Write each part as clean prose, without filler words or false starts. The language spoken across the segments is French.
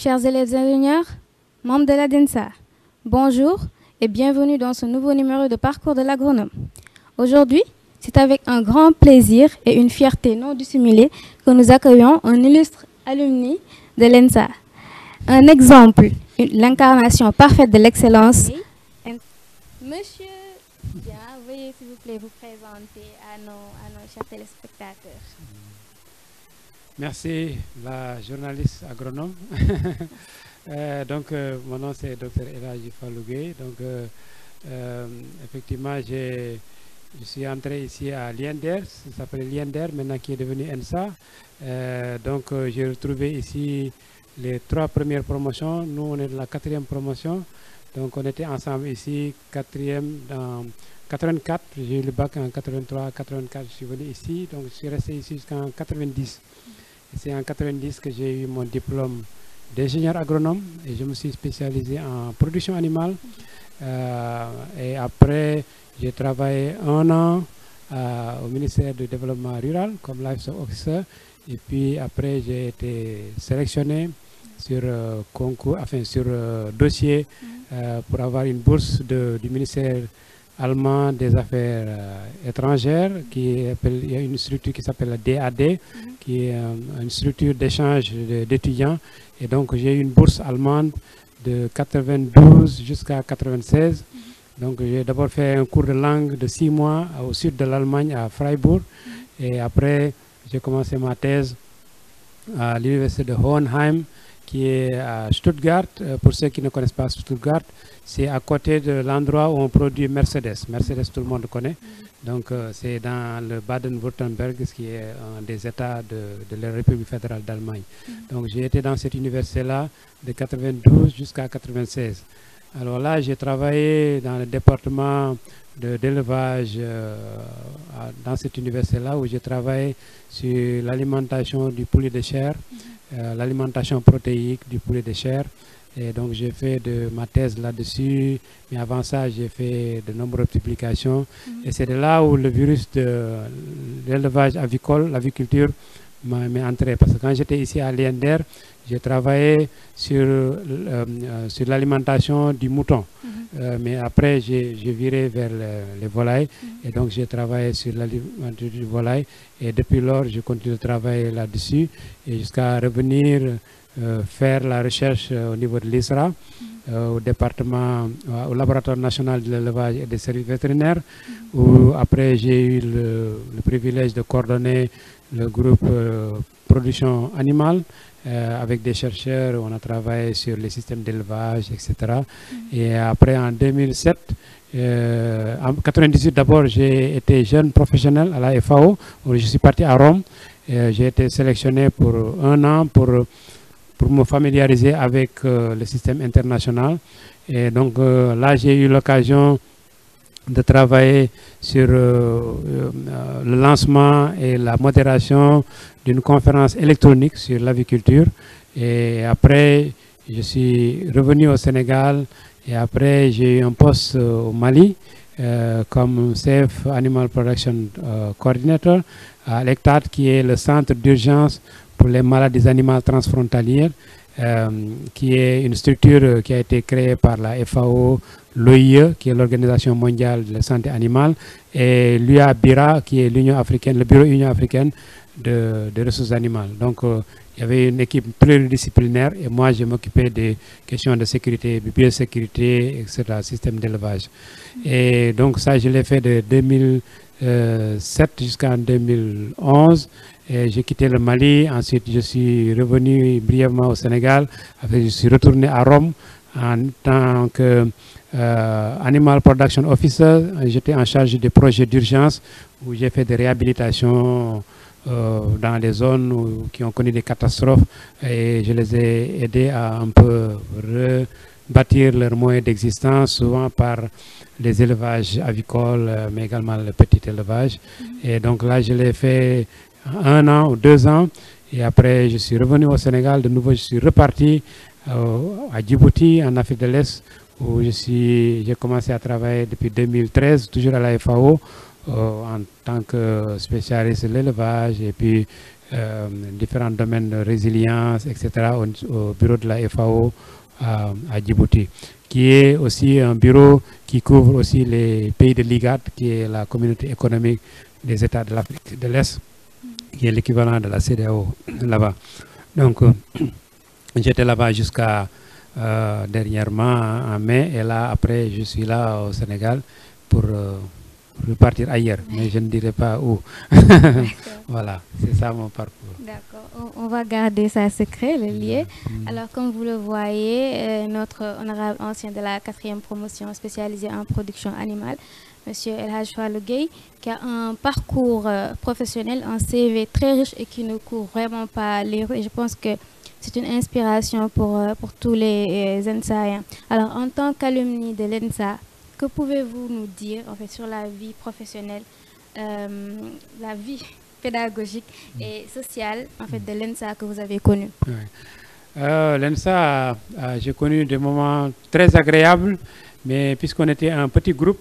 chers élèves ingénieurs, membres de la DENSA, bonjour et bienvenue dans ce nouveau numéro de Parcours de l'agronome. Aujourd'hui, c'est avec un grand plaisir et une fierté non dissimulée que nous accueillons un illustre alumni de l'ENSA. Un exemple, l'incarnation parfaite de l'excellence. Monsieur Dia, veuillez s'il vous plaît vous présenter à nos chers téléspectateurs. Merci, la journaliste agronome. Mon nom c'est Dr Elhaji Fallougué. Effectivement, je suis entré ici à l'INDER, ça s'appelle l'INDER, maintenant qui est devenu ENSA. J'ai retrouvé ici les 3 premières promotions. Nous, on est de la 4e promotion. Donc, on était ensemble ici, 4e dans 84. J'ai eu le bac en 83, 84, je suis venu ici. Donc, je suis resté ici jusqu'en 90. C'est en 90 que j'ai eu mon diplôme d'ingénieur agronome et je me suis spécialisé en production animale. Et après, j'ai travaillé 1 an au ministère du Développement Rural comme livestock officer. Et puis après, j'ai été sélectionné sur concours, sur dossier pour avoir une bourse du ministère allemand des Affaires étrangères. Il y a une structure qui s'appelle la DAD, qui est une structure d'échange d'étudiants. Et donc, j'ai eu une bourse allemande de 92 jusqu'à 96. Donc, j'ai d'abord fait un cours de langue de 6 mois au sud de l'Allemagne, à Freiburg. Et après, j'ai commencé ma thèse à l'université de Hohenheim, qui est à Stuttgart. Pour ceux qui ne connaissent pas Stuttgart, c'est à côté de l'endroit où on produit Mercedes. Mercedes, tout le monde connaît. Donc, c'est dans le Baden-Württemberg, qui est un des États de la République fédérale d'Allemagne. Donc, j'ai été dans cette université-là de 92 jusqu'à 96. Alors là, j'ai travaillé dans le département d'élevage dans cette université-là, où j'ai travaillé sur l'alimentation du poulet de chair, l'alimentation protéique du poulet de chair. Et donc, j'ai fait ma thèse là-dessus. Mais avant ça, j'ai fait de nombreuses publications. Et c'est de là où le virus de l'élevage avicole, l'aviculture, m'est entré. Parce que quand j'étais ici à l'INDER, j'ai travaillé sur l'alimentation du mouton. Mais après, j'ai viré vers les volailles. Et donc, j'ai travaillé sur l'alimentation du volaille. Et depuis lors, je continue de travailler là-dessus. Et jusqu'à revenir faire la recherche au niveau de l'ISRA, au laboratoire national de l'élevage et des services vétérinaires, où après j'ai eu le privilège de coordonner le groupe production animale avec des chercheurs. On a travaillé sur les systèmes d'élevage, etc. Et après, en 2007, en 98 d'abord, j'ai été jeune professionnel à la FAO, où je suis parti à Rome. J'ai été sélectionné pour 1 an pour me familiariser avec le système international. Et donc là, j'ai eu l'occasion de travailler sur le lancement et la modération d'une conférence électronique sur l'aviculture. Et après, je suis revenu au Sénégal et après, j'ai eu un poste au Mali comme Safe Animal Production Coordinator à l'ECTAD, qui est le centre d'urgence pour les maladies animales transfrontalières, qui est une structure qui a été créée par la FAO, l'OIE, qui est l'Organisation mondiale de la santé animale, et l'UABIRA, qui est l'Union africaine, le Bureau Union africaine de ressources animales. Donc, il y avait une équipe pluridisciplinaire et moi, je m'occupais des questions de sécurité, de biosécurité, etc., système d'élevage. Et donc, ça, je l'ai fait de 2007 jusqu'en 2011. J'ai quitté le Mali, ensuite je suis revenu brièvement au Sénégal, après je suis retourné à Rome en tant que Animal Production Officer. J'étais en charge des projets d'urgence où j'ai fait des réhabilitations dans les zones qui ont connu des catastrophes et je les ai aidés à un peu rebâtir leurs moyens d'existence, souvent par les élevages avicoles, mais également le petit élevage. Et donc là, je l'ai fait 1 an ou 2 ans et après je suis revenu au Sénégal. De nouveau, je suis reparti à Djibouti, en Afrique de l'Est, où j'ai commencé à travailler depuis 2013, toujours à la FAO, en tant que spécialiste de l'élevage et puis différents domaines de résilience, etc., au bureau de la FAO à Djibouti, qui est aussi un bureau qui couvre aussi les pays de l'IGAD, qui est la communauté économique des États de l'Afrique de l'Est, qui est l'équivalent de la CEDEAO là-bas. Donc, j'étais là-bas jusqu'à dernièrement en mai, et là, après, je suis là au Sénégal pour repartir ailleurs, mais je ne dirai pas où. Voilà, c'est ça mon parcours. D'accord, on va garder ça secret, le lieu. Alors, comme vous le voyez, notre honorable ancien de la 4e promotion spécialisée en production animale, Monsieur El Hadj Fallou Gueye, qui a un parcours professionnel, un CV très riche et qui ne court vraiment pas les rues. Et je pense que c'est une inspiration pour tous les ENSAiens. Alors, en tant qu'alumni de l'ENSA, que pouvez-vous nous dire en fait sur la vie professionnelle, la vie pédagogique et sociale en fait de l'ENSA que vous avez connue? L'ENSA, j'ai connu des moments très agréables, mais puisqu'on était un petit groupe,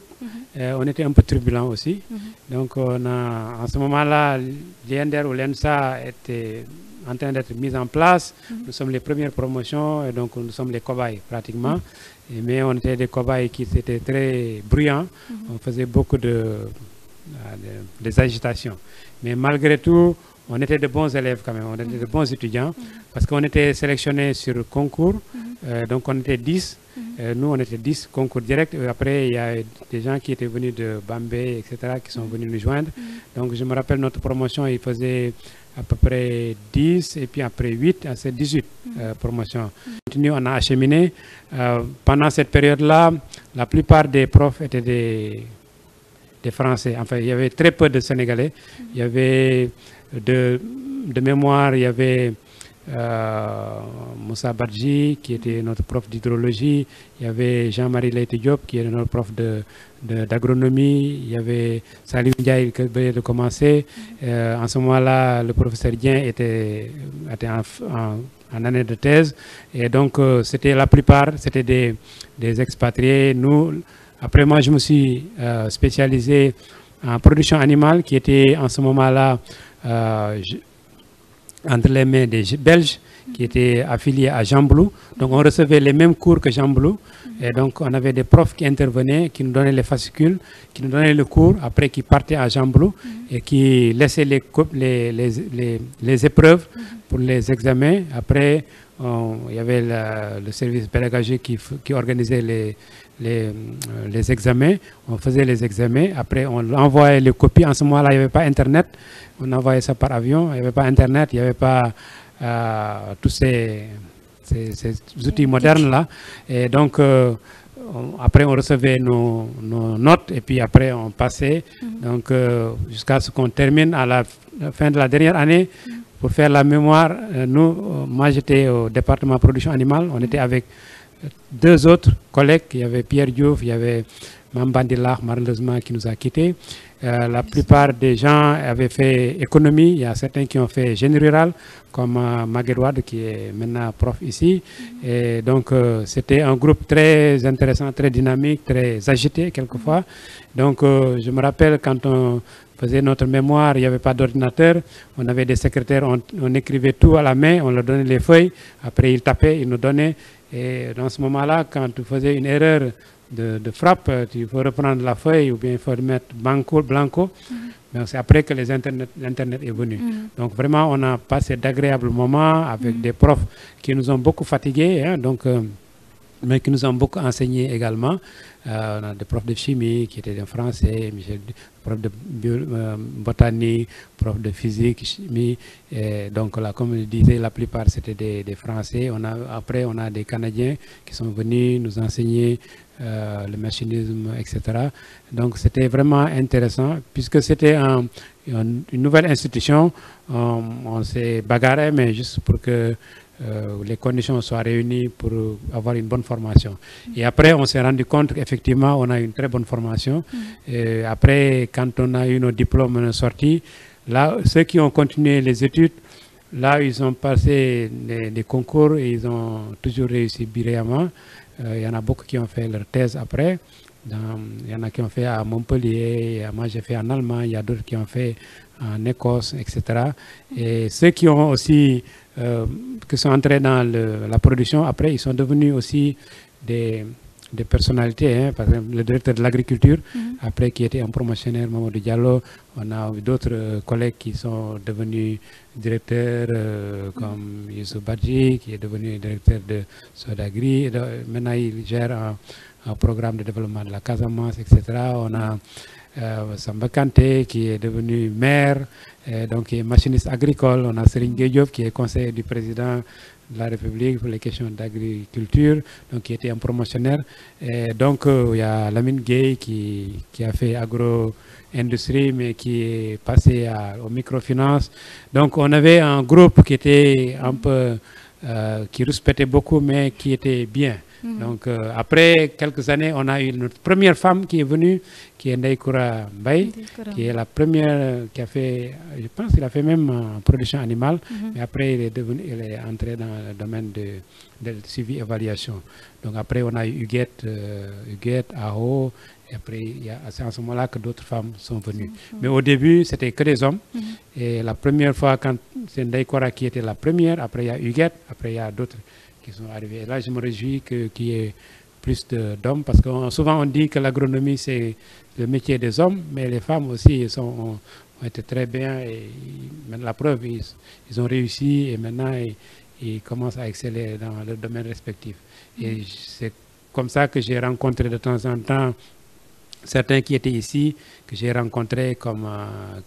on était un peu turbulent aussi. Donc en ce moment-là, l'INDER ou l'ENSA était en train d'être mise en place. Nous sommes les premières promotions et donc nous sommes les cobayes pratiquement. Mais on était des cobayes qui étaient très bruyants. On faisait beaucoup des agitations. Mais malgré tout, on était de bons élèves quand même, on était de bons étudiants, parce qu'on était sélectionnés sur concours. Donc on était 10. Nous, on était 10 concours direct. Après, il y a des gens qui étaient venus de Bambey, etc., qui sont venus nous joindre. Donc je me rappelle, notre promotion, il faisait à peu près 10, et puis après 8, c'est 18 promotions. On a acheminé. Pendant cette période-là, la plupart des profs étaient des Français. Enfin, il y avait très peu de Sénégalais. Il y avait de mémoire, il y avait Moussa Badji, qui était notre prof d'hydrologie. Il y avait Jean-Marie Leite Diop, qui est notre prof d'agronomie. Il y avait Salim Ndiaye, qui venait de commencer. En ce moment-là, le professeur Dien était en année de thèse. Et donc, c'était la plupart, c'était des expatriés. Nous, après, moi, je me suis spécialisé en production animale, qui était en ce moment-là entre les mains des Belges qui étaient affiliés à Jean Blou. Donc on recevait les mêmes cours que Jean Blou. Et donc on avait des profs qui intervenaient, qui nous donnaient les fascicules, qui nous donnaient le cours, après qui partaient à Jean Blou et qui laissaient les épreuves pour les examens. Après, il y avait le service pédagogique qui organisait les examens. On faisait les examens. Après, on envoyait les copies. En ce moment-là, il n'y avait pas Internet. On envoyait ça par avion. Il n'y avait pas Internet. Il n'y avait pas tous ces outils modernes-là. Et donc, après, on recevait nos notes. Et puis après, on passait. Donc, jusqu'à ce qu'on termine à la fin de la dernière année. Pour faire la mémoire, moi j'étais au département production animale. On était avec 2 autres collègues. Il y avait Pierre Diouf, il y avait Mambandillah, malheureusement, qui nous a quittés. La plupart des gens avaient fait économie. Il y a certains qui ont fait génie rural, comme Maguedouad, qui est maintenant prof ici. Et donc, c'était un groupe très intéressant, très dynamique, très agité quelquefois. Donc, je me rappelle quand on faisait notre mémoire, il n'y avait pas d'ordinateur. On avait des secrétaires, on écrivait tout à la main, on leur donnait les feuilles. Après, ils tapaient, ils nous donnaient. Et dans ce moment-là, quand tu faisais une erreur de frappe, il faut reprendre la feuille ou bien il faut mettre blanco. C'est après que l'Internet est venu. Donc vraiment, on a passé d'agréables moments avec des profs qui nous ont beaucoup fatigués, hein, mais qui nous ont beaucoup enseigné également. On a des profs de chimie qui étaient en français, prof de botanique, prof de physique, chimie. Et donc là, comme je disais, la plupart c'était des Français. Après, on a des Canadiens qui sont venus nous enseigner le machinisme, etc. Donc c'était vraiment intéressant puisque c'était une nouvelle institution. On s'est bagarré, mais juste pour que les conditions soient réunies pour avoir une bonne formation. Et après, on s'est rendu compte qu'effectivement, on a une très bonne formation. Et après, quand on a eu nos diplômes sortis, là, ceux qui ont continué les études, là, ils ont passé des concours et ils ont toujours réussi brillamment. Il y en a beaucoup qui ont fait leur thèse après. Il y en a qui ont fait à Montpellier, moi j'ai fait en Allemagne, il y a d'autres qui ont fait en Écosse, etc. Et ceux qui ont aussi, qui sont entrés dans la production, après, ils sont devenus aussi des personnalités, hein. Par exemple le directeur de l'agriculture, après qui était un promotionnaire, Mamadou Diallo. On a d'autres collègues qui sont devenus directeurs, comme Youssou Badji, qui est devenu directeur de Sodagri. Maintenant, il gère un programme de développement de la Casamance, etc. On a Samba Kanté, qui est devenu maire, donc qui est machiniste agricole. On a Serigne Gueye Diop, qui est conseiller du président de la République pour les questions d'agriculture, donc qui était un promotionnaire. Et donc il y a Lamine Gueye qui a fait agro-industrie, mais qui est passé aux microfinances. Donc on avait un groupe qui était un peu, qui respectait beaucoup, mais qui était bien. Donc après quelques années, on a eu notre première femme qui est venue, qui est Ndeye Koura Mbaye, qui est la première qui a fait, je pense qu'il a fait même production animale, mais après il est entré dans le domaine de suivi évaluation. Donc après on a eu Huguette, Aho, et après c'est en ce moment-là que d'autres femmes sont venues. Mais au début, c'était que des hommes. Et la première fois, quand c'est Ndeye Koura qui était la première, après il y a Huguette, après il y a d'autres qui sont arrivés. Et là, je me réjouis qu'il y ait plus d'hommes, parce que souvent on dit que l'agronomie, c'est le métier des hommes, mais les femmes aussi ont été très bien. Et la preuve, ils ont réussi et maintenant, ils commencent à exceller dans leur domaine respectif. Et c'est comme ça que j'ai rencontré de temps en temps certains qui étaient ici, que j'ai rencontrés, comme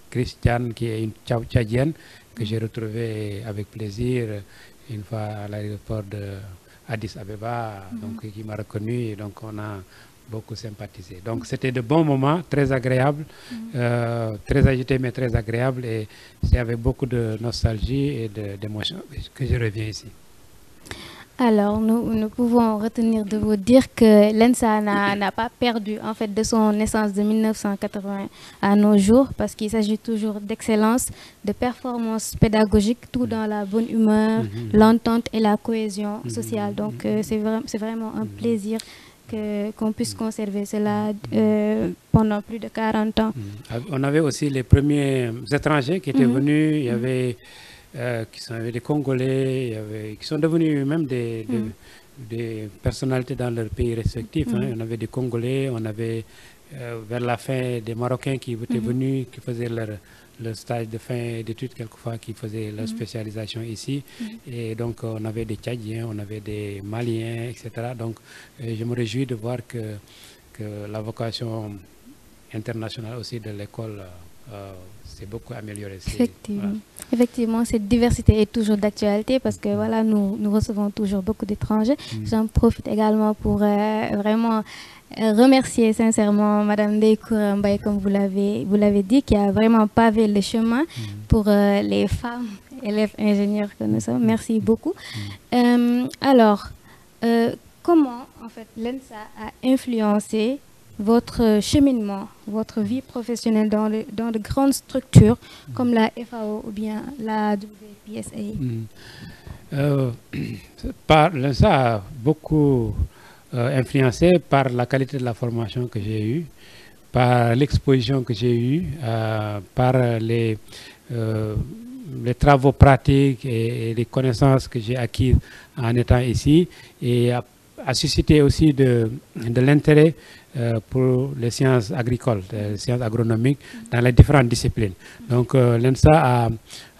Christiane, qui est une Tchadienne, que j'ai retrouvée avec plaisir une fois à l'aéroport de Addis Abeba, donc qui m'a reconnu, et donc on a beaucoup sympathisé. Donc c'était de bons moments, très agréables, très agités mais très agréables, et c'est avec beaucoup de nostalgie et d'émotion que je reviens ici. Alors, nous pouvons retenir de vous dire que l'ENSA n'a pas perdu en fait de son naissance de 1980 à nos jours, parce qu'il s'agit toujours d'excellence, de performance pédagogique, tout dans la bonne humeur, l'entente et la cohésion sociale. Donc, c'est vraiment un plaisir qu'on puisse conserver cela pendant plus de 40 ans. On avait aussi les premiers étrangers qui étaient venus. Il y avait des Congolais, qui sont devenus même des personnalités dans leurs pays respectifs. Hein. On avait des Congolais, on avait vers la fin des Marocains qui étaient venus, qui faisaient leur stage de fin d'études quelquefois, qui faisaient leur spécialisation ici. Et donc on avait des Tchadiens, on avait des Maliens, etc. Donc je me réjouis de voir que la vocation internationale aussi de l'école c'est beaucoup amélioré. Effectivement. Voilà. Effectivement, cette diversité est toujours d'actualité, parce que voilà, nous recevons toujours beaucoup d'étrangers. J'en profite également pour vraiment remercier sincèrement Madame Ndeye Koura Mbaye, comme vous l'avez dit, qui a vraiment pavé le chemin pour les femmes élèves ingénieurs que nous sommes. Merci beaucoup. Alors, comment en fait l'ENSA a influencé votre cheminement, votre vie professionnelle dans de grandes structures comme la FAO ou bien la WPSA? L'ENSA a beaucoup influencé par la qualité de la formation que j'ai eue, par l'exposition que j'ai eue, par les travaux pratiques et les connaissances que j'ai acquises en étant ici, et a suscité aussi de l'intérêt pour les sciences agricoles, les sciences agronomiques dans les différentes disciplines. Donc l'ENSA a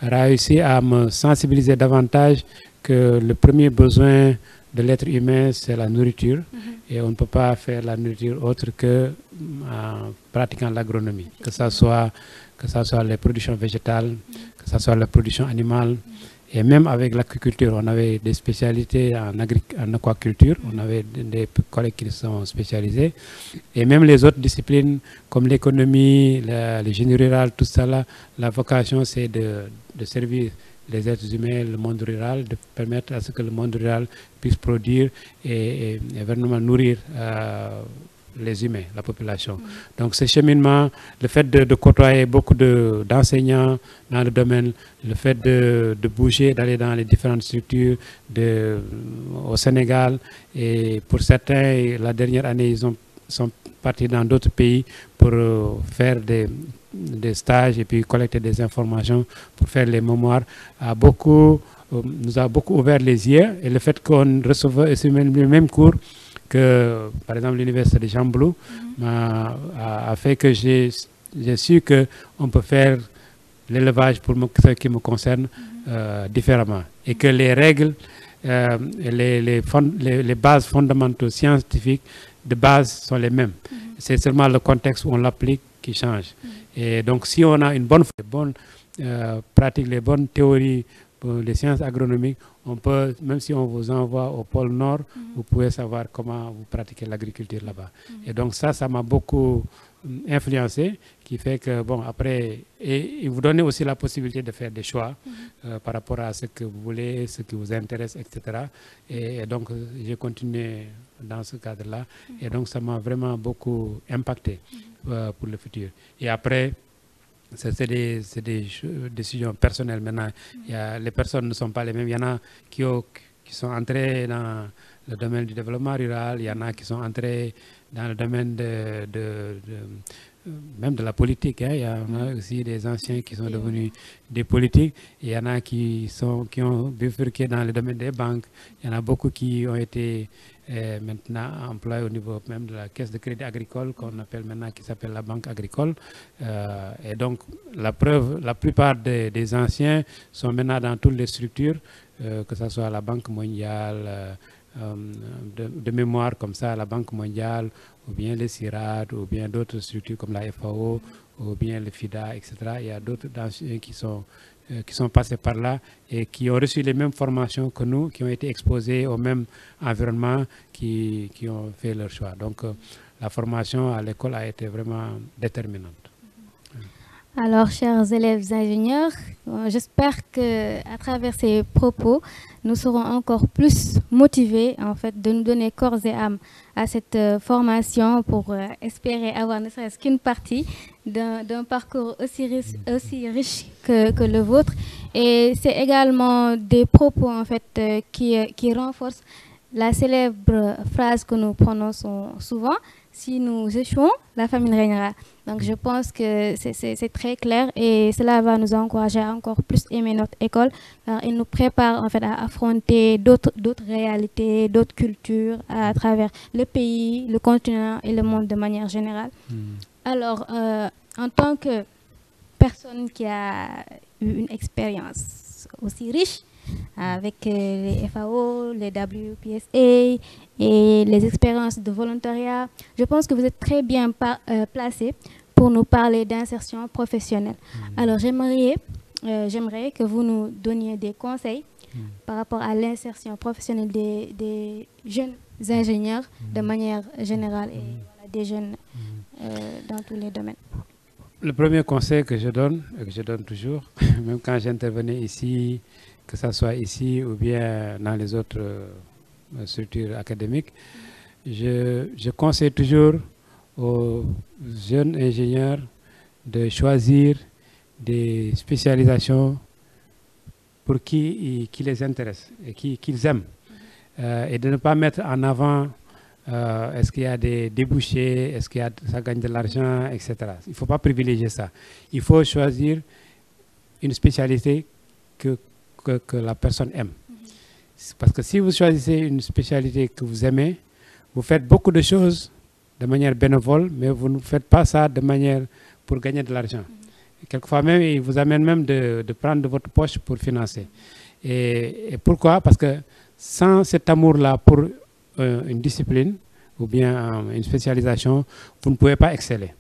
réussi à me sensibiliser davantage que le premier besoin de l'être humain, c'est la nourriture, et on ne peut pas faire la nourriture autre que en pratiquant l'agronomie, que ce soit les productions végétales, que ce soit la production animale. Et même avec l'agriculture, on avait des spécialités en aquaculture, on avait des collègues qui sont spécialisés. Et même les autres disciplines comme l'économie, le génie rural, tout ça là, la vocation c'est de servir les êtres humains, le monde rural, de permettre à ce que le monde rural puisse produire et vraiment nourrir les humains, la population. Donc ce cheminement, le fait de côtoyer beaucoup d'enseignants dans le domaine, le fait de bouger, d'aller dans les différentes structures au Sénégal, et pour certains, la dernière année, ils ont sont partis dans d'autres pays pour faire des stages et puis collecter des informations pour faire les mémoires nous a beaucoup ouvert les yeux. Et le fait qu'on recevait le même cours que, par exemple, l'université de Jamblou a fait que j'ai su qu'on peut faire l'élevage, pour ce qui me concerne, différemment. Et que les règles, les bases fondamentales scientifiques de base sont les mêmes. C'est seulement le contexte où on l'applique qui change. Et donc, si on a une bonne pratique, les bonnes théories pour les sciences agronomiques, on peut, même si on vous envoie au pôle Nord, vous pouvez savoir comment vous pratiquez l'agriculture là-bas. Et donc ça m'a beaucoup influencé, qui fait que, bon, après, et il vous donne aussi la possibilité de faire des choix par rapport à ce que vous voulez, ce qui vous intéresse, etc. Et donc, j'ai continué dans ce cadre-là. Et donc, ça m'a vraiment beaucoup impacté pour le futur. Et après, c'est des décisions personnelles maintenant. Les personnes ne sont pas les mêmes. Il y en a qui sont entrés dans le domaine du développement rural, il y en a qui sont entrés dans le domaine même de la politique. Hein. Il y en a aussi des anciens qui sont devenus des politiques. Il y en a qui ont bifurqué dans le domaine des banques. Il y en a beaucoup qui ont été maintenant employés au niveau même de la caisse de crédit agricole qu'on appelle maintenant, qui s'appelle la banque agricole. Et donc, la preuve, la plupart des anciens sont maintenant dans toutes les structures, que ce soit la Banque mondiale, de mémoire comme ça, la Banque mondiale, ou bien le CIRAD, ou bien d'autres structures comme la FAO, ou bien le FIDA, etc. Il y a d'autres anciens qui sont passés par là et qui ont reçu les mêmes formations que nous, qui ont été exposés au même environnement, qui ont fait leur choix. Donc, la formation à l'école a été vraiment déterminante. Alors, chers élèves ingénieurs, j'espère qu'à travers ces propos, nous serons encore plus motivés en fait, de nous donner corps et âme à cette formation pour espérer avoir ne serait-ce qu'une partie d'un parcours aussi riche que le vôtre. Et c'est également des propos en fait, qui renforcent la célèbre phrase que nous prononçons souvent: si nous échouons, la famine régnera. Donc je pense que c'est très clair et cela va nous encourager à encore plus aimer notre école, car il nous prépare en fait à affronter d'autres réalités, d'autres cultures à travers le pays, le continent et le monde de manière générale. Alors, en tant que personne qui a eu une expérience aussi riche avec les FAO, les WPSA et les expériences de volontariat, je pense que vous êtes très bien placé pour nous parler d'insertion professionnelle. Alors j'aimerais que vous nous donniez des conseils par rapport à l'insertion professionnelle des jeunes ingénieurs de manière générale et voilà, des jeunes dans tous les domaines. Le premier conseil que je donne, et que je donne toujours, même quand j'intervenais ici, que ce soit ici ou bien dans les autres structures académiques, je conseille toujours aux jeunes ingénieurs de choisir des spécialisations pour qui les intéressent et qu'ils aiment. Et de ne pas mettre en avant est-ce qu'il y a des débouchés, est-ce qu'il y a, ça gagne de l'argent, etc. Il ne faut pas privilégier ça. Il faut choisir une spécialité que la personne aime. Parce que si vous choisissez une spécialité que vous aimez, vous faites beaucoup de choses de manière bénévole, mais vous ne faites pas ça de manière pour gagner de l'argent. Quelquefois même, il vous amène même de prendre de votre poche pour financer. Et pourquoi? Parce que sans cet amour-là pour une discipline ou bien une spécialisation, vous ne pouvez pas exceller.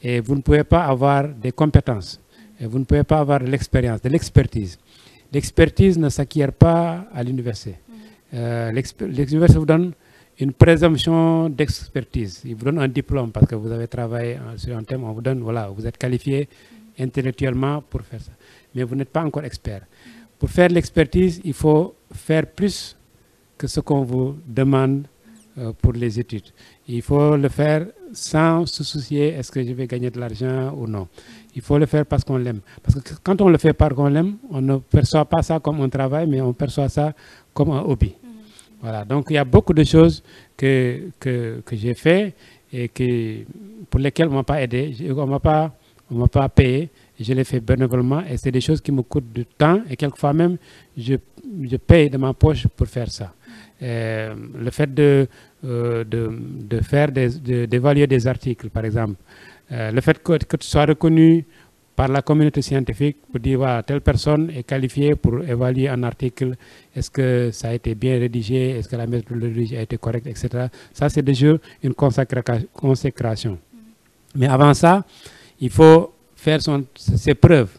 Et vous ne pouvez pas avoir des compétences. Et vous ne pouvez pas avoir de l'expérience, de l'expertise. L'expertise ne s'acquiert pas à l'université. L'université vous donne une présomption d'expertise. Il vous donne un diplôme parce que vous avez travaillé sur un thème. On vous donne, voilà, vous êtes qualifié intellectuellement pour faire ça. Mais vous n'êtes pas encore expert. Pour faire l'expertise, il faut faire plus que ce qu'on vous demande pour les études. Il faut le faire sans se soucier est-ce que je vais gagner de l'argent ou non. Il faut le faire parce qu'on l'aime. Parce que quand on le fait parce qu'on l'aime, on ne perçoit pas ça comme un travail, mais on perçoit ça comme un hobby. Voilà, donc il y a beaucoup de choses que j'ai fait et pour lesquels on ne m'a pas aidé, on ne m'a pas payé. Je les fais bénévolement et c'est des choses qui me coûtent du temps et quelquefois même je paye de ma poche pour faire ça. Le fait d'évaluer des articles, par exemple, le fait que tu sois reconnu par la communauté scientifique pour dire voilà, telle personne est qualifiée pour évaluer un article, est-ce que ça a été bien rédigé, est-ce que la méthodologie a été correcte, etc. Ça, c'est déjà une consécration. Mais avant ça, il faut faire ses preuves,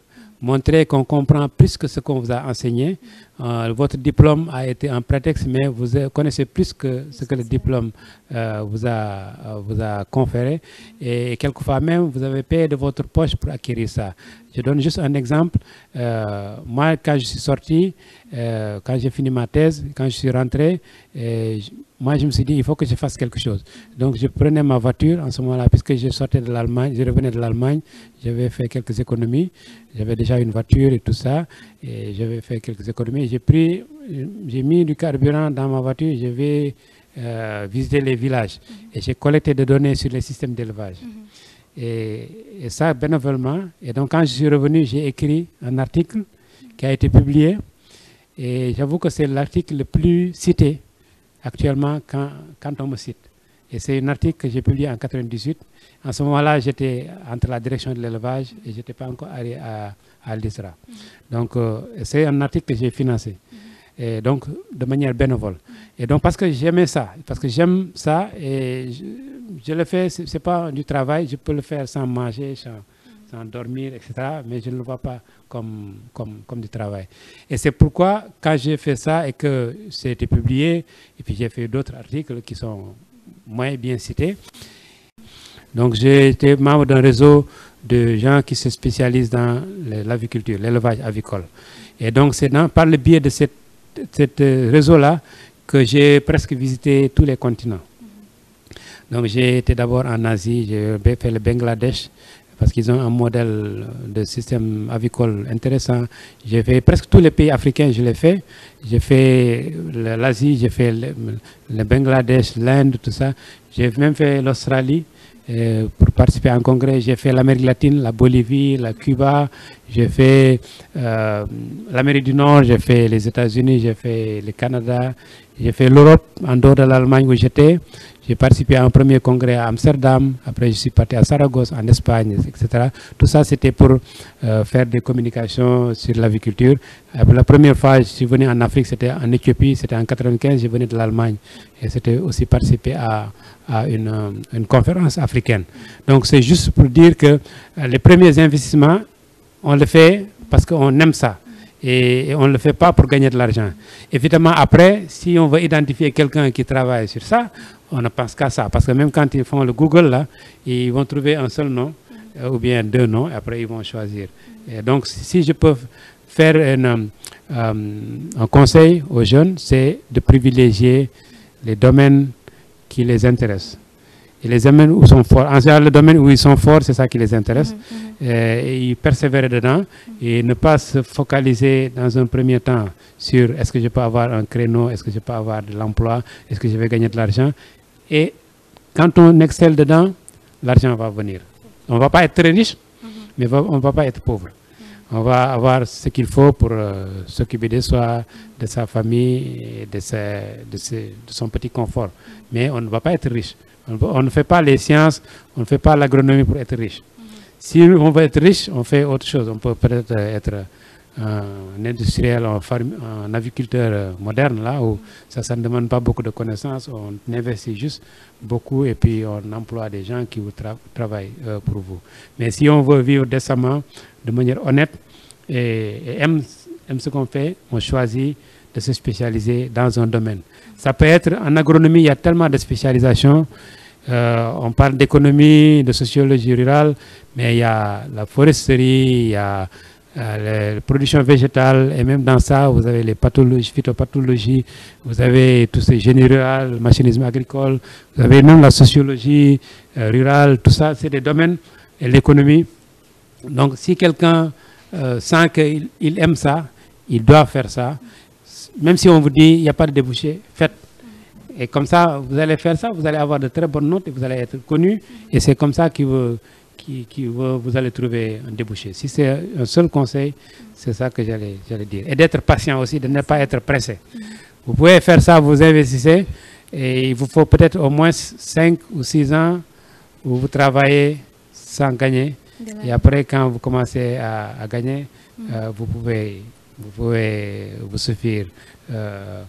montrer qu'on comprend plus que ce qu'on vous a enseigné. Votre diplôme a été un prétexte, mais vous connaissez plus que ce que le diplôme vous a conféré. Et quelquefois même, vous avez payé de votre poche pour acquérir ça. Je donne juste un exemple. Moi, quand je suis sorti, quand j'ai fini ma thèse, quand je suis rentré, moi, je me suis dit, il faut que je fasse quelque chose. Donc, je prenais ma voiture en ce moment-là, puisque je sortais de l'Allemagne, je revenais de l'Allemagne, j'avais fait quelques économies, j'avais déjà une voiture et tout ça, et j'avais fait quelques économies. J'ai mis du carburant dans ma voiture, je vais visiter les villages, et j'ai collecté des données sur les systèmes d'élevage. Et ça, bénévolement. Et donc, quand je suis revenu, j'ai écrit un article qui a été publié, et j'avoue que c'est l'article le plus cité actuellement quand on me cite. Et c'est un article que j'ai publié en 1998. En ce moment-là, j'étais entre la direction de l'élevage et je n'étais pas encore allé à l'ISRA. Donc, c'est un article que j'ai financé. Et donc, de manière bénévole. Et donc, parce que j'aimais ça, parce que j'aime ça, et je le fais, ce n'est pas du travail, je peux le faire sans manger, sans dormir, etc. Mais je ne le vois pas comme du travail. Et c'est pourquoi, quand j'ai fait ça et que c'était publié, et puis j'ai fait d'autres articles qui sont moins bien cités. Donc j'ai été membre d'un réseau de gens qui se spécialisent dans l'aviculture, l'élevage avicole. Et donc c'est par le biais de cet réseau-là que j'ai presque visité tous les continents. Donc j'ai été d'abord en Asie, j'ai fait le Bangladesh, parce qu'ils ont un modèle de système avicole intéressant. J'ai fait presque tous les pays africains, je l'ai fait. J'ai fait l'Asie, j'ai fait le Bangladesh, l'Inde, tout ça. J'ai même fait l'Australie pour participer à un congrès. J'ai fait l'Amérique latine, la Bolivie, la Cuba. J'ai fait l'Amérique du Nord, j'ai fait les États-Unis, j'ai fait le Canada. J'ai fait l'Europe, en dehors de l'Allemagne où j'étais. J'ai participé à un premier congrès à Amsterdam, après je suis parti à Saragosse, en Espagne, etc. Tout ça, c'était pour faire des communications sur l'aviculture. La première fois, je suis venu en Afrique, c'était en Éthiopie, c'était en 1995, je venais de l'Allemagne. Et c'était aussi participer à une conférence africaine. Donc, c'est juste pour dire que les premiers investissements, on le fait parce qu'on aime ça. Et on ne le fait pas pour gagner de l'argent. Évidemment, après, si on veut identifier quelqu'un qui travaille sur ça, on ne pense qu'à ça. Parce que même quand ils font le Google, là, ils vont trouver un seul nom, ou bien deux noms, et après ils vont choisir. Et donc, si je peux faire un conseil aux jeunes, c'est de privilégier les domaines qui les intéressent. Et les domaines où ils sont forts. En général, le domaine où ils sont forts, c'est ça qui les intéresse. Et ils persévérer dedans et ne pas se focaliser dans un premier temps sur est-ce que je peux avoir un créneau, est-ce que je peux avoir de l'emploi, est-ce que je vais gagner de l'argent. Et quand on excelle dedans, l'argent va venir. On ne va pas être très riche, mais on ne va pas être pauvre. On va avoir ce qu'il faut pour s'occuper de soi, de sa famille, et de son petit confort. Mais on ne va pas être riche. On ne fait pas les sciences, on ne fait pas l'agronomie pour être riche. Si on veut être riche, on fait autre chose. On peut peut-être être un industriel, un aviculteur moderne, là où ça ne demande pas beaucoup de connaissances. On investit juste beaucoup et puis on emploie des gens qui vous travaillent pour vous. Mais si on veut vivre décemment, de manière honnête et aime ce qu'on fait, on choisit de se spécialiser dans un domaine. Ça peut être en agronomie, il y a tellement de spécialisations. On parle d'économie, de sociologie rurale, mais il y a la foresterie, il y a la production végétale, et même dans ça, vous avez les pathologies, phytopathologies, vous avez tout ce génie rural, le machinisme agricole, vous avez même la sociologie rurale, tout ça, c'est des domaines, et l'économie. Donc, si quelqu'un sent qu'il aime ça, il doit faire ça. Même si on vous dit qu'il n'y a pas de débouché, faites. Et comme ça, vous allez faire ça, vous allez avoir de très bonnes notes et vous allez être connu. Et c'est comme ça vous allez trouver un débouché. Si c'est un seul conseil, c'est ça que j'allais dire. Et d'être patient aussi, de ne pas être pressé. Vous pouvez faire ça, vous investissez, et il vous faut peut-être au moins 5 ou 6 ans où vous travaillez sans gagner. Et après, quand vous commencez à gagner, vous pouvez vous suffire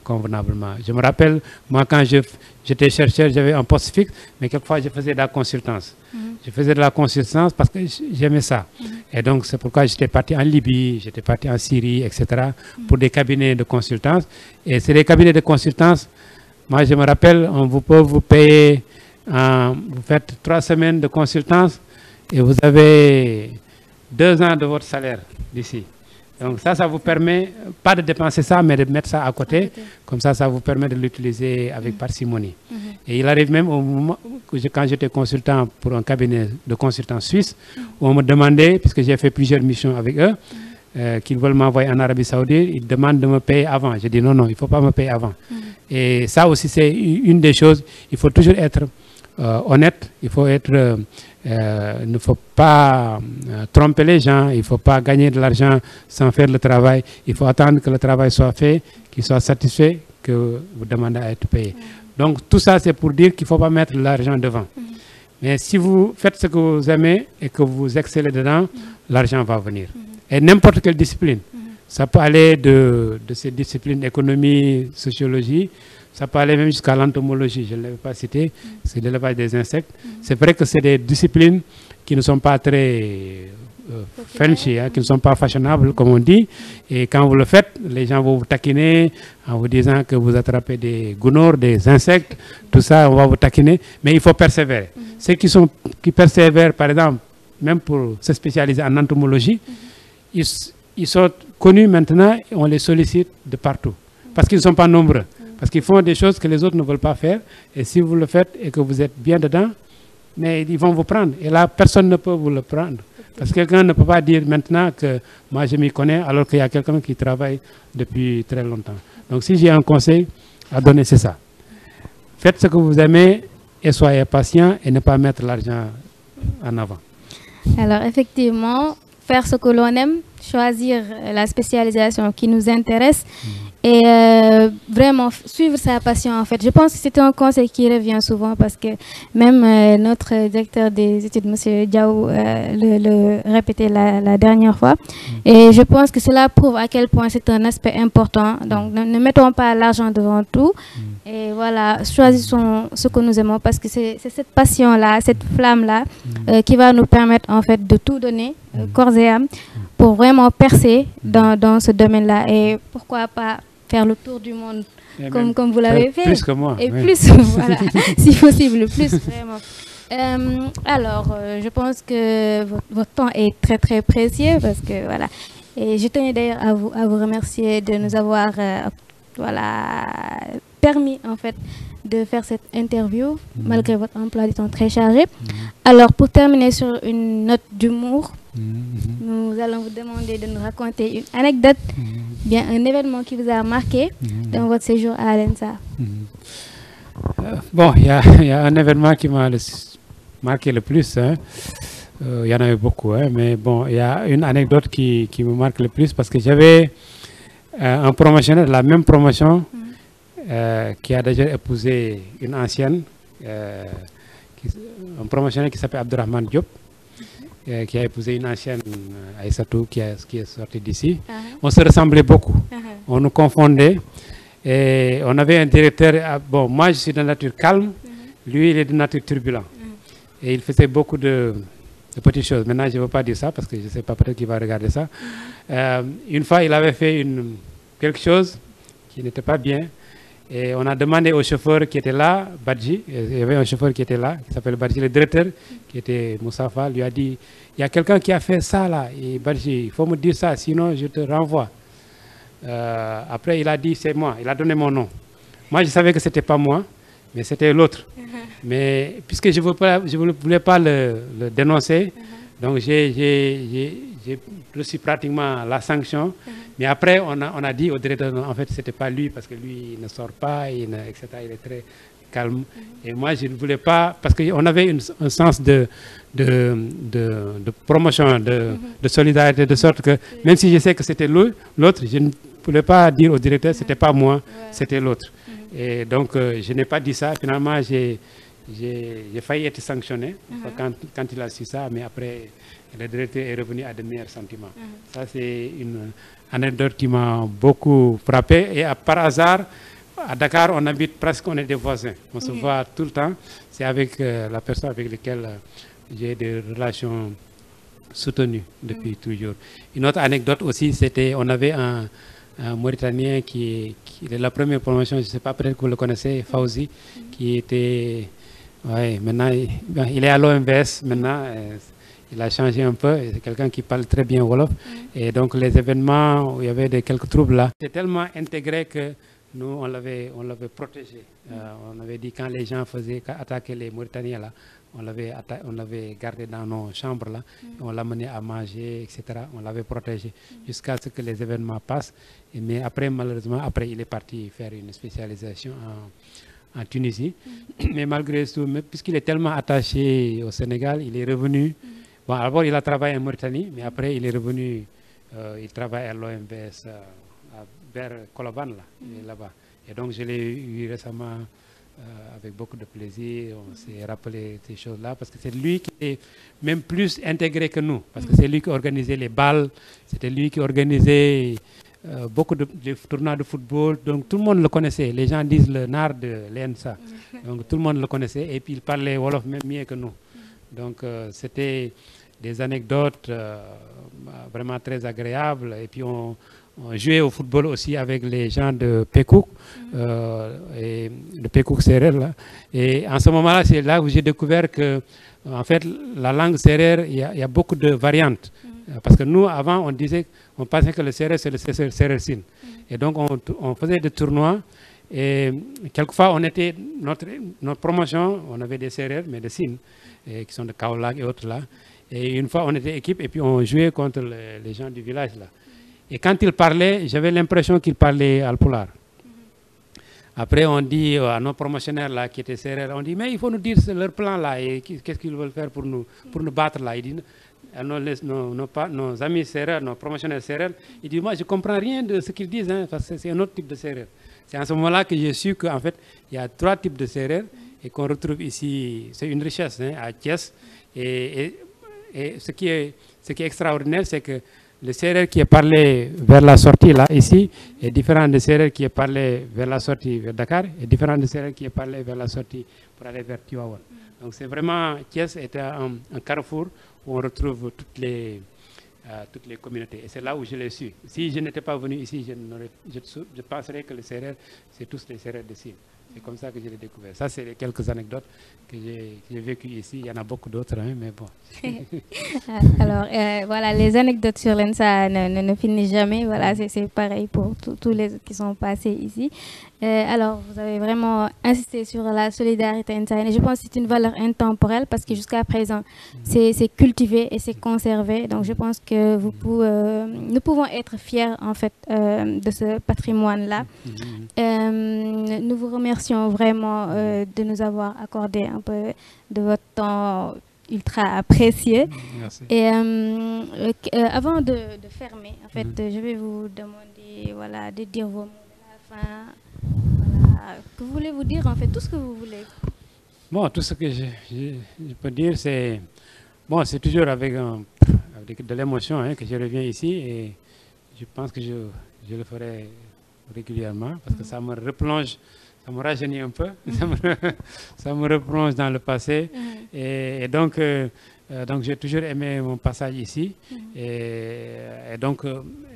convenablement. Je me rappelle, moi, quand j'étais chercheur, j'avais un poste fixe, mais quelquefois, je faisais de la consultance. Je faisais de la consultance parce que j'aimais ça. Et donc, c'est pourquoi j'étais parti en Libye, j'étais parti en Syrie, etc., pour des cabinets de consultance. Et c'est des cabinets de consultance, moi, je me rappelle, on peut vous payer, vous faites 3 semaines de consultance et vous avez 2 ans de votre salaire d'ici. Donc ça vous permet, pas de dépenser ça, mais de mettre ça à côté. Comme ça vous permet de l'utiliser avec parcimonie. Et il arrive même au moment où quand j'étais consultant pour un cabinet de consultants suisse, où on me demandait, puisque j'ai fait plusieurs missions avec eux, qu'ils veulent m'envoyer en Arabie Saoudite, ils demandent de me payer avant. J'ai dit non, il ne faut pas me payer avant. Et ça aussi, c'est une des choses, il faut toujours être honnête, il faut être... il ne faut pas tromper les gens, il ne faut pas gagner de l'argent sans faire le travail. Il faut attendre que le travail soit fait, qu'il soit satisfait, que vous demandez à être payé. Donc tout ça, c'est pour dire qu'il ne faut pas mettre l'argent devant. Mais si vous faites ce que vous aimez et que vous excellez dedans, l'argent va venir. Et n'importe quelle discipline. Ça peut aller de ces disciplines économie, sociologie, ça peut aller même jusqu'à l'entomologie, je ne l'avais pas cité, c'est l'élevage des insectes. C'est vrai que c'est des disciplines qui ne sont pas très fancy, qui ne sont pas fashionables, comme on dit. Et quand vous le faites, les gens vont vous taquiner en vous disant que vous attrapez des gounors, des insectes, tout ça, on va vous taquiner. Mais il faut persévérer. Ceux qui persévèrent, par exemple, même pour se spécialiser en entomologie, ils sont connus maintenant et on les sollicite de partout. Parce qu'ils ne sont pas nombreux. Parce qu'ils font des choses que les autres ne veulent pas faire. Et si vous le faites et que vous êtes bien dedans, mais ils vont vous prendre. Et là, personne ne peut vous le prendre. Parce que quelqu'un ne peut pas dire maintenant que moi je m'y connais alors qu'il y a quelqu'un qui travaille depuis très longtemps. Donc si j'ai un conseil à donner, c'est ça. Faites ce que vous aimez et soyez patient et ne pas mettre l'argent en avant. Alors effectivement, faire ce que l'on aime, choisir la spécialisation qui nous intéresse et vraiment suivre sa passion en fait. Je pense que c'est un conseil qui revient souvent parce que même notre directeur des études, M. Diaw, le répétait la dernière fois. Et je pense que cela prouve à quel point c'est un aspect important. Donc ne mettons pas l'argent devant tout. Et voilà, choisissons ce que nous aimons parce que c'est cette passion-là, cette flamme-là qui va nous permettre en fait de tout donner, corps et âme, pour vraiment percer dans ce domaine-là. Et pourquoi pas faire le tour du monde comme vous l'avez fait. Plus que moi. Et plus, voilà, si possible, plus vraiment. Alors, je pense que votre temps est très très précieux parce que voilà. Et je tenais d'ailleurs à vous remercier de nous avoir permis en fait de faire cette interview malgré votre emploi du temps très chargé. Alors, pour terminer sur une note d'humour, nous allons vous demander de nous raconter une anecdote, bien un événement qui vous a marqué dans votre séjour à l'ENSA. Bon, il y a un événement qui m'a marqué le plus. Il y en avait beaucoup, mais bon, il y a une anecdote qui me marque le plus parce que j'avais un promotionnaire de la même promotion qui a déjà épousé une ancienne, un promotionnaire qui s'appelle Abdurrahman Diop, qui a épousé une ancienne Aïssatou qui est sortie d'ici. On se ressemblait beaucoup, on nous confondait et on avait un directeur, bon moi je suis de nature calme, lui il est de nature turbulente et il faisait beaucoup de petites choses. Maintenant je ne veux pas dire ça parce que je ne sais pas, peut-être qu'il va regarder ça. Une fois il avait fait quelque chose qui n'était pas bien. Et on a demandé au chauffeur qui était là, Badji, il y avait un chauffeur qui était là, qui s'appelle Badji, le directeur, qui était Moussafa, lui a dit, il y a quelqu'un qui a fait ça là, et Badji, il faut me dire ça, sinon je te renvoie. Après il a dit, c'est moi, il a donné mon nom. Moi je savais que ce n'était pas moi, mais c'était l'autre. Mais puisque je ne voulais pas le dénoncer, donc j'ai j'ai reçu pratiquement la sanction. Mais après, on a dit au directeur, non, en fait, ce n'était pas lui, parce que lui, il ne sort pas, etc. Il est très calme. Et moi, je ne voulais pas, parce qu'on avait un sens de promotion, de solidarité, de sorte que, même si je sais que c'était l'autre, je ne voulais pas dire au directeur, ce n'était pas moi, c'était l'autre. Et donc, je n'ai pas dit ça. Finalement, j'ai failli être sanctionné quand il a su ça, mais après, le directeur est revenu à de meilleurs sentiments. Ça, c'est une anecdote qui m'a beaucoup frappé. Et par hasard, à Dakar, on habite presque, on est des voisins. On se voit tout le temps. C'est avec la personne avec laquelle j'ai des relations soutenues depuis toujours. Une autre anecdote aussi, c'était, on avait un Mauritanien qui est la première promotion, je ne sais pas, peut-être que vous le connaissez, Fauzi, qui était, maintenant, il est à l'OMVS maintenant. Il a changé un peu, c'est quelqu'un qui parle très bien Wolof. Et donc les événements où il y avait quelques troubles là, c'est tellement intégré que nous, on l'avait protégé. On avait dit quand les gens faisaient attaquer les Mauritaniens là, on l'avait gardé dans nos chambres là, on l'amenait à manger, etc. On l'avait protégé jusqu'à ce que les événements passent. Mais après, malheureusement, il est parti faire une spécialisation en Tunisie. Mais malgré tout, puisqu'il est tellement attaché au Sénégal, il est revenu. Bon, d'abord, il a travaillé en Mauritanie, mais après, il est revenu, il travaille à l'OMVS vers Colobane, là-bas. Et donc, je l'ai eu récemment avec beaucoup de plaisir. On s'est rappelé ces choses-là, parce que c'est lui qui est même plus intégré que nous, parce que c'est lui qui organisait les balles, c'était lui qui organisait beaucoup de tournois de football. Donc, tout le monde le connaissait. Les gens disent le nard de l'ENSA. Donc, tout le monde le connaissait. Et puis, il parlait Wolof même mieux que nous. Donc, c'était des anecdotes vraiment très agréables. Et puis, on jouait au football aussi avec les gens de Pekouk, et de Pekouk Sérère. Là. Et en ce moment-là, c'est là où j'ai découvert que, en fait, la langue Sérère, il y a beaucoup de variantes. Parce que nous, avant, on pensait que le Sérère, c'est le Sérère Sine. Et donc, on faisait des tournois. Et quelquefois, notre promotion, on avait des Sérères, mais des Sine, qui sont de Kaolack et autres là. Et une fois, on était équipe et puis on jouait contre les gens du village là. Et quand il parlait, j'avais l'impression qu'il parlait alpulaar. Après, on dit à nos promotionnaires là, qui étaient sérères, on dit, mais il faut nous dire leur plan là, et qu'est-ce qu'ils veulent faire pour nous battre là. Il dit, nos amis sérères, nos promotionnaires sérères, il dit, moi je ne comprends rien de ce qu'ils disent, hein, parce que c'est un autre type de sérère. C'est en ce moment-là que j'ai su qu'en fait, il y a 3 types de sérères et qu'on retrouve ici. C'est une richesse à Thiès. Et ce qui est extraordinaire, c'est que le sérère qui est parlé vers la sortie, là, ici, est différent du sérère qui est parlé vers la sortie vers Dakar, et différent du sérère qui est parlé vers la sortie pour aller vers Tivaouane. Donc c'est vraiment, Thiès est un carrefour où on retrouve toutes les communautés. Et c'est là où je l'ai su. Si je n'étais pas venu ici, je penserais que les sérères, c'est tous les sérères de Sine. C'est comme ça que je l'ai découvert. Ça, c'est quelques anecdotes que j'ai vécues ici. Il y en a beaucoup d'autres, hein, mais bon. Alors, voilà, les anecdotes sur l'ENSA ne finissent jamais. Voilà, c'est pareil pour tous les qui sont passés ici. Alors, vous avez vraiment insisté sur la solidarité ENSA. Et je pense que c'est une valeur intemporelle parce que jusqu'à présent, c'est cultivé et c'est conservé. Donc, je pense que nous pouvons être fiers, en fait, de ce patrimoine-là. Nous vous remercions vraiment de nous avoir accordé un peu de votre temps ultra apprécié. Merci. Et avant de fermer, en fait, je vais vous demander, voilà, de dire vos mots de la fin. Voilà, que voulez-vous dire, en fait, tout ce que vous voulez. Bon, tout ce que je peux dire, c'est toujours avec de l'émotion, hein, que je reviens ici, et je pense que je le ferai régulièrement parce que ça me replonge, ça me rajeunit un peu, ça me replonge dans le passé. Et donc j'ai toujours aimé mon passage ici. Et donc,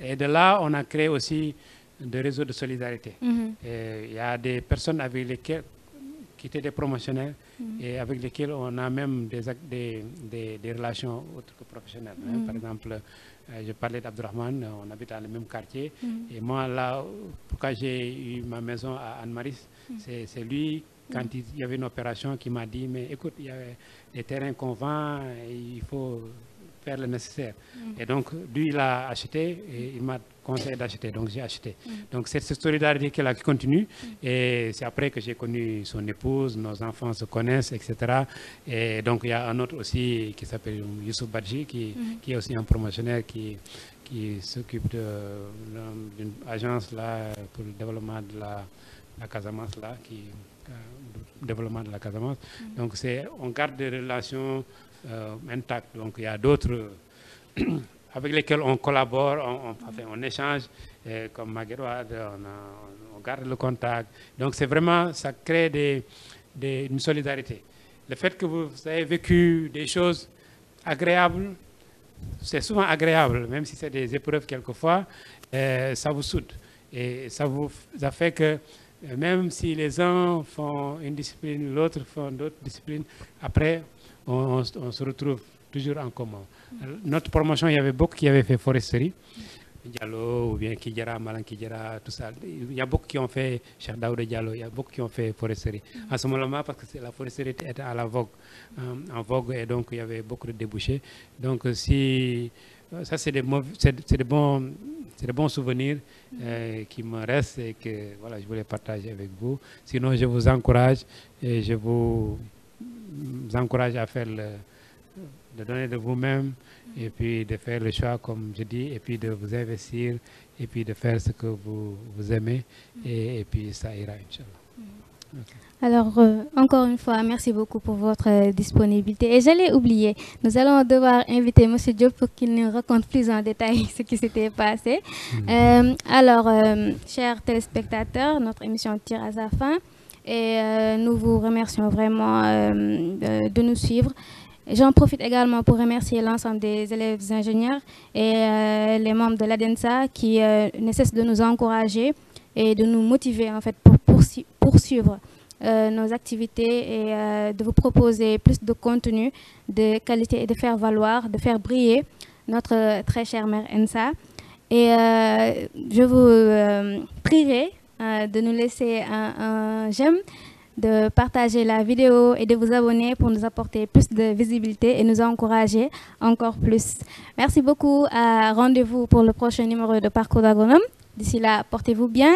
et de là, on a créé aussi des réseaux de solidarité. Il y a des personnes avec lesquelles, qui étaient des promotionnaires, et avec lesquels on a même des relations autres que professionnelles. Hein. Par exemple, je parlais d'Abdourahmane, on habite dans le même quartier. Et moi, là, pourquoi j'ai eu ma maison à Anne-Marie, c'est lui, quand il y avait une opération, qui m'a dit, mais écoute, il y a des terrains qu'on vend, il faut faire le nécessaire. Et donc, lui, il a acheté et il m'a conseillé d'acheter, donc j'ai acheté. Donc, c'est cette solidarité qui continue. Et c'est après que j'ai connu son épouse, nos enfants se connaissent, etc. Et donc, il y a un autre aussi qui s'appelle Youssouf Badji, qui est aussi un promotionnaire qui s'occupe d'une agence là pour le développement de la Casamance là, développement de la Casamance. Donc on garde des relations intactes. Donc il y a d'autres avec lesquels on collabore, on échange, comme Maguette, on garde le contact. Donc c'est vraiment, ça crée une solidarité. Le fait que vous avez vécu des choses agréables, c'est souvent agréable, même si c'est des épreuves quelquefois, ça vous soude. Et ça fait que même si les uns font une discipline, l'autre font d'autres disciplines, après, on se retrouve toujours en commun. Notre promotion, il y avait beaucoup qui avaient fait foresterie, Diallo, ou bien Kidjara, Malan Kidjara, tout ça. Il y a beaucoup qui ont fait Cheikh Daouda Diallo, il y a beaucoup qui ont fait foresterie. En ce moment-là, parce que la foresterie était à la vogue, en vogue, et donc il y avait beaucoup de débouchés. Donc ça, c'est des bons souvenirs qui me restent et que voilà, je voulais partager avec vous. Sinon, je vous encourage et je vous encourage à faire de donner de vous-même et puis de faire le choix, comme je dis, et puis de vous investir et puis de faire ce que vous aimez et puis ça ira, Inch'Allah. Okay. Alors, encore une fois, merci beaucoup pour votre disponibilité. Et j'allais oublier, nous allons devoir inviter M. Diop pour qu'il nous raconte plus en détail ce qui s'était passé. Alors, chers téléspectateurs, notre émission tire à sa fin et nous vous remercions vraiment de nous suivre. J'en profite également pour remercier l'ensemble des élèves ingénieurs et les membres de l'ADENSA qui ne cessent de nous encourager et de nous motiver en fait pour poursuivre nos activités et de vous proposer plus de contenu de qualité et de faire valoir, de faire briller notre très chère mère Ensa. Et je vous prierai de nous laisser un j'aime, de partager la vidéo et de vous abonner pour nous apporter plus de visibilité et nous encourager encore plus. Merci beaucoup. Rendez-vous pour le prochain numéro de Parcours d'Agronome. D'ici là, portez-vous bien.